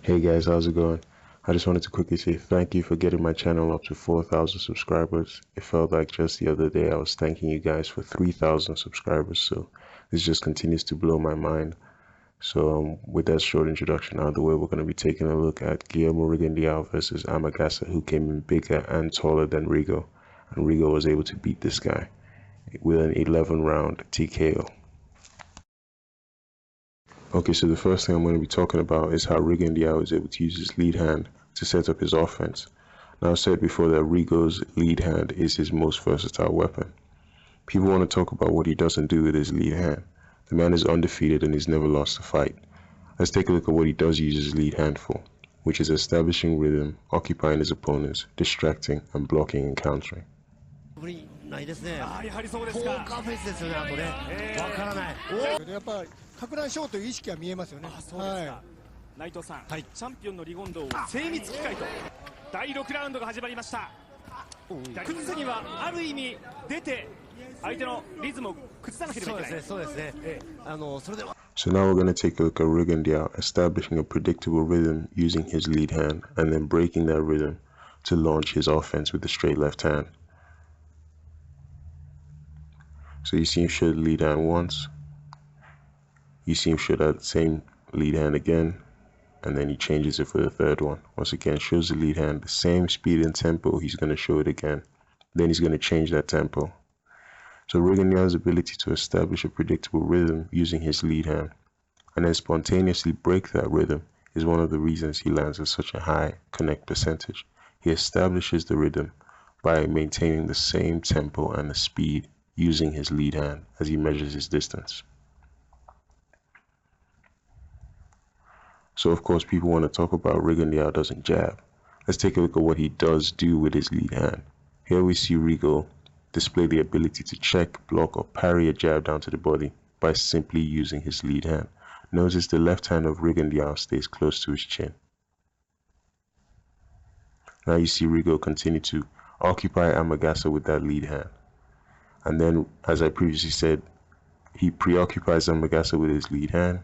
Hey guys, how's it going? I just wanted to quickly say thank you for getting my channel up to 4,000 subscribers. It felt like just the other day I was thanking you guys for 3,000 subscribers, so this just continues to blow my mind. So with that short introduction out of the way, we're going to be taking a look at Guillermo Rigondeaux versus Amagasa, who came in bigger and taller than Rigo, and Rigo was able to beat this guy with an 11-round TKO. Okay, so the first thing I'm going to be talking about is how Rigondeaux is able to use his lead hand to set up his offense. Now, I've said before that Rigo's lead hand is his most versatile weapon. People want to talk about what he doesn't do with his lead hand. The man is undefeated and he's never lost a fight. Let's take a look at what he does use his lead hand for, which is establishing rhythm, occupying his opponents, distracting, and blocking and countering. ないですね。やはりそうですか。ポーカーフェイスですよね。あとね。わからない。やっぱり拡大しようという意識は見えますよね。そうですか。内藤さん、チャンピオンのリゴンドを精密機械と第6ラウンドが始まりました。崩すにはある意味出て相手のリズムを崩さなければいけない。そうですね。それでは。So now we're going to take a look at Rigondeaux establishing a predictable rhythm using his lead hand and then breaking that rhythm to launch his offense with the straight left hand. So you see him show the lead hand once, you see him show that same lead hand again, and then he changes it for the third one. Once again, shows the lead hand, the same speed and tempo, he's going to show it again. Then he's going to change that tempo. So Rigondeaux's ability to establish a predictable rhythm using his lead hand and then spontaneously break that rhythm is one of the reasons he lands at such a high connect percentage. He establishes the rhythm by maintaining the same tempo and the speed using his lead hand as he measures his distance. So of course people want to talk about Rigondeaux doesn't jab. Let's take a look at what he does do with his lead hand. Here we see Rigo display the ability to check, block, or parry a jab down to the body by simply using his lead hand. Notice the left hand of Rigondeaux stays close to his chin. Now you see Rigo continue to occupy Amagasa with that lead hand. And then, as I previously said, he preoccupies Amagasa with his lead hand.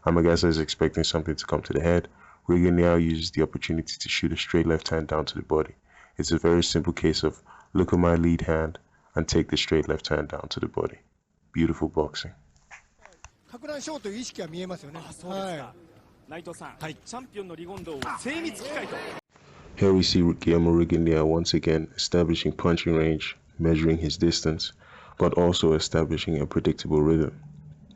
Amagasa is expecting something to come to the head. Rigondeaux uses the opportunity to shoot a straight left hand down to the body. It's a very simple case of look at my lead hand and take the straight left hand down to the body. Beautiful boxing. 拡大しようという意識は見えますよね。そうですか。内藤さん、チャンピオンのリゴンドを精密機械と。Here we see Guillermo Rigondeaux once again establishing punching range, measuring his distance, but also establishing a predictable rhythm.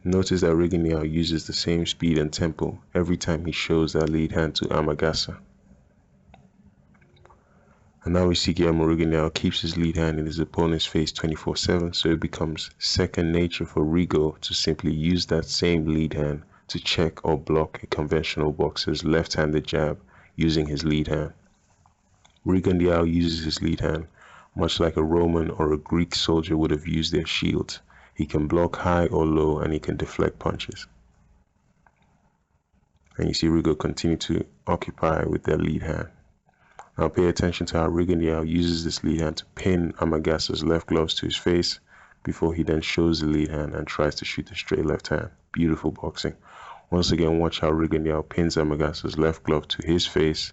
Notice that Rigondeaux uses the same speed and tempo every time he shows that lead hand to Amagasa. And now we see Guillermo Rigondeaux keeps his lead hand in his opponent's face 24/7, so it becomes second nature for Rigo to simply use that same lead hand to check or block a conventional boxer's left-handed jab using his lead hand. Rigondeaux uses his lead hand much like a Roman or a Greek soldier would have used their shields. He can block high or low and he can deflect punches. And you see Rigo continue to occupy with their lead hand. Now pay attention to how Rigondeaux uses this lead hand to pin Amagasa's left gloves to his face before he then shows the lead hand and tries to shoot the straight left hand. Beautiful boxing. Once again, watch how Rigondeaux pins Amagasa's left glove to his face.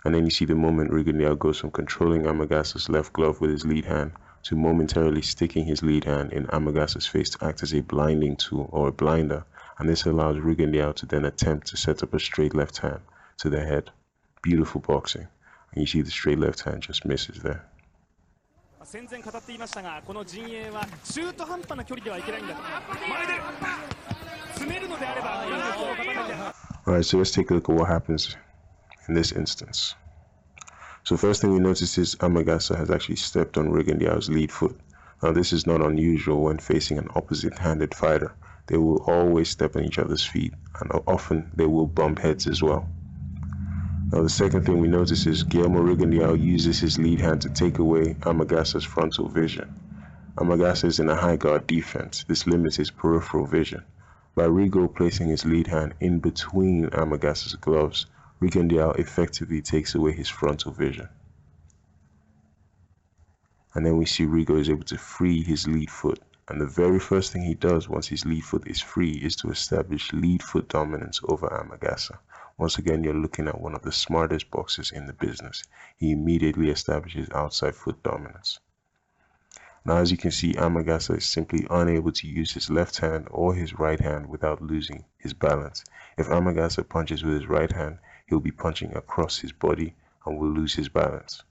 And then you see the moment Rigondeaux goes from controlling Amagasa's left glove with his lead hand to momentarily sticking his lead hand in Amagasa's face to act as a blinding tool or a blinder. And this allows Rigondeaux to then attempt to set up a straight left hand to the head. Beautiful boxing. And you see the straight left hand just misses there. 戦前語っていましたが、この陣営は中途半端な距離ではいけないんだと。前で詰めるのであれば、Alright, so let's take a look at what happens in this instance. So first thing we notice is Amagasa has actually stepped on Rigondeaux's lead foot. Now this is not unusual when facing an opposite-handed fighter. They will always step on each other's feet, and often they will bump heads as well. Now the second thing we notice is Guillermo Rigondeaux uses his lead hand to take away Amagasa's frontal vision. Amagasa is in a high guard defense. This limits his peripheral vision. By Rigo placing his lead hand in between Amagasa's gloves, Rigondeaux effectively takes away his frontal vision. And then we see Rigo is able to free his lead foot And the very first thing he does once his lead foot is free is to establish lead foot dominance over Amagasa. Once again, you're looking at one of the smartest boxers in the business. He immediately establishes outside foot dominance. Now, as you can see, Amagasa is simply unable to use his left hand or his right hand without losing his balance. If Amagasa punches with his right hand, he'll be punching across his body and will lose his balance.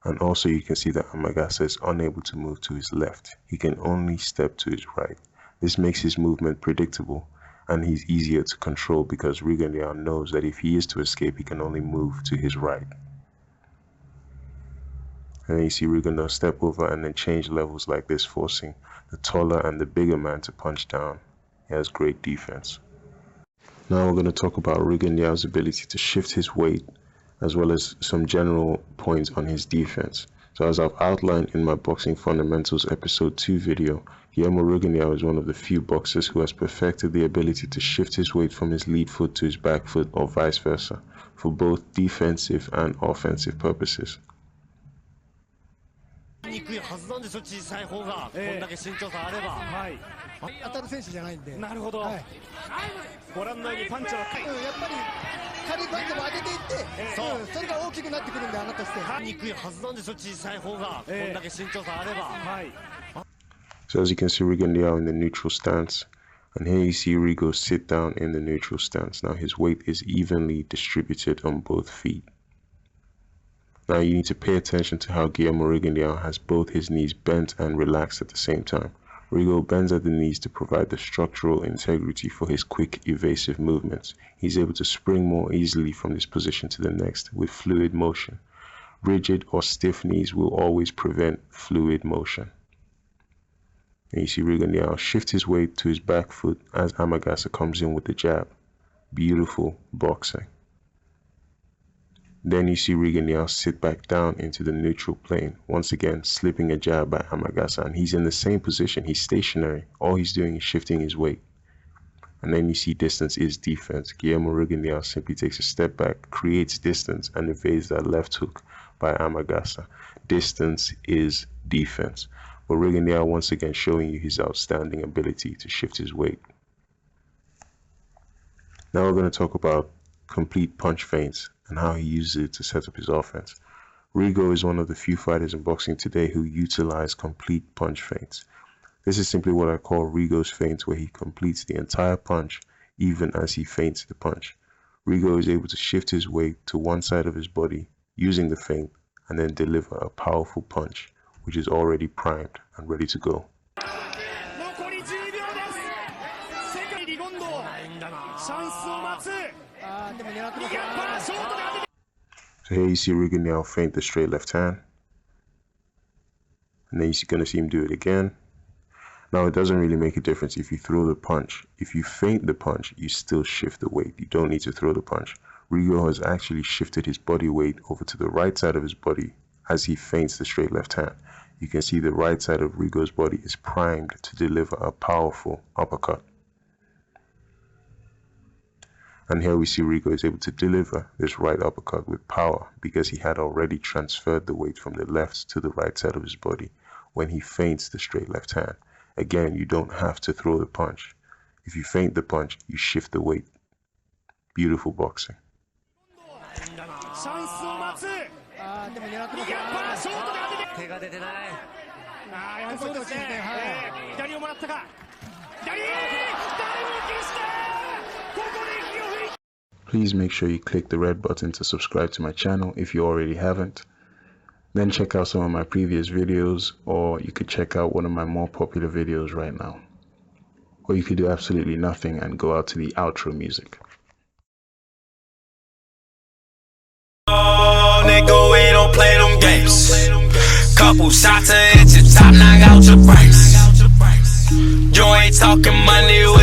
And also you can see that Amagasa is unable to move to his left. He can only step to his right. This makes his movement predictable and he's easier to control because Rigondeaux knows that if he is to escape, he can only move to his right. And then you see Rigondeaux step over and then change levels like this, forcing the taller and the bigger man to punch down. He has great defense. Now we're going to talk about Rigondeaux's ability to shift his weight, as well as some general points on his defense. So as I've outlined in my Boxing Fundamentals episode 2 video, Guillermo Rigondeaux is one of the few boxers who has perfected the ability to shift his weight from his lead foot to his back foot or vice versa, for both defensive and offensive purposes. にくいはずなんですよ、小さい方が、こんだけ身長差あれば、はい、当たる選手じゃないんで。なるほど、はい、ご覧のようにパンチは、やっぱり軽いパンチも上げていって、それが大きくなってくるんで、穴として。にくいはずなんですよ、小さい方が、こんだけ身長差あれば、はい。So as you can see Rigondeaux in the neutral stance, and here you see Rigo sit down in the neutral stance. Now his weight is evenly distributed on both feet. Now you need to pay attention to how Guillermo Rigondeaux has both his knees bent and relaxed at the same time. Rigo bends at the knees to provide the structural integrity for his quick, evasive movements. He's able to spring more easily from this position to the next with fluid motion. Rigid or stiff knees will always prevent fluid motion. And you see Rigondeaux shift his weight to his back foot as Amagasa comes in with the jab. Beautiful boxing. Then you see Rigondeaux sit back down into the neutral plane, once again slipping a jab by Amagasa, and he's in the same position. He's stationary. All he's doing is shifting his weight. And then you see distance is defense. Guillermo Rigondeaux simply takes a step back, creates distance, and evades that left hook by Amagasa. Distance is defense. But Rigondeaux once again showing you his outstanding ability to shift his weight. Now we're going to talk about complete punch feints and how he uses it to set up his offense. Rigo is one of the few fighters in boxing today who utilize complete punch feints. This is simply what I call Rigo's feint, where he completes the entire punch even as he feints the punch. Rigo is able to shift his weight to one side of his body using the feint and then deliver a powerful punch which is already primed and ready to go. So here you see Rigondeaux feint the straight left hand, and then you're going to see him do it again. Now it doesn't really make a difference if you throw the punch. If you feint the punch, you still shift the weight. You don't need to throw the punch. Rigo has actually shifted his body weight over to the right side of his body as he feints the straight left hand. You can see the right side of Rigo's body is primed to deliver a powerful uppercut. And here we see Rigo is able to deliver this right uppercut with power because he had already transferred the weight from the left to the right side of his body when he feints the straight left hand. Again, you don't have to throw the punch. If you feint the punch, you shift the weight. Beautiful boxing. Please make sure you click the red button to subscribe to my channel if you already haven't. Then check out some of my previous videos, or you could check out one of my more popular videos right now. Or you could do absolutely nothing and go out to the outro music. Oh, nigga, we don't play them games. Couple shots to hit your top, knock out your price. You ain't talking money with